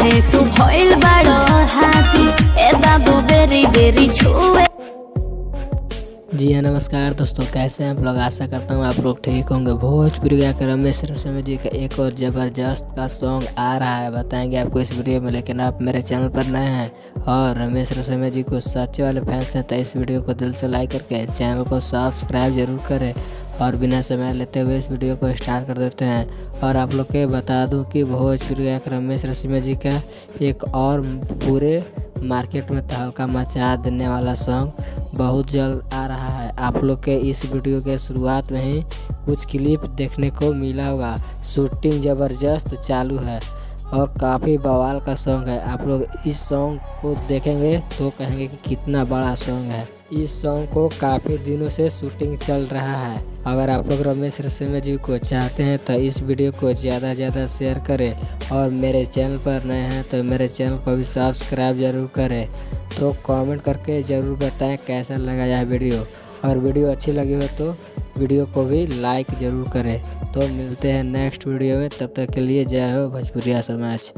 काहे तू भइल बड़ो हाथी ए बाबू बेरी बेरी छुए। जी हाँ, नमस्कार दोस्तों, कैसे हैं आप लोग। आशा करता हूँ आप लोग ठीक होंगे। भोजपुरी गायक रमेश रसीमा जी का एक और ज़बरदस्त का सॉन्ग आ रहा है, बताएंगे आपको इस वीडियो में। लेकिन आप मेरे चैनल पर नए हैं और रमेश रसीमा जी को सच्चे वाले फैंस हैं तो इस वीडियो को दिल से लाइक करके चैनल को सब्सक्राइब जरूर करें। और बिना समय लेते हुए इस वीडियो को स्टार्ट कर देते हैं। और आप लोग के बता दूं कि भोजपुरी गायक रमेश रसीमा जी का एक और पूरे मार्केट में तहलका मचा देने वाला सॉन्ग बहुत जल्द आ रहा है। आप लोग के इस वीडियो के शुरुआत में ही कुछ क्लिप देखने को मिला होगा। शूटिंग ज़बरदस्त चालू है और काफ़ी बवाल का सॉन्ग है। आप लोग इस सॉन्ग को देखेंगे तो कहेंगे कि कितना बड़ा सॉन्ग है। इस सॉन्ग को काफ़ी दिनों से शूटिंग चल रहा है। अगर आप लोग रमेश रसीमा जी को चाहते हैं तो इस वीडियो को ज़्यादा से ज़्यादा शेयर करें। और मेरे चैनल पर नए हैं तो मेरे चैनल को भी सब्सक्राइब जरूर करें। तो कमेंट करके ज़रूर बताएं कैसा लगा यह वीडियो। और वीडियो अच्छी लगी हो तो वीडियो को भी लाइक ज़रूर करें। तो मिलते हैं नेक्स्ट वीडियो में, तब तक के लिए जय हो भोजपुरिया समाज।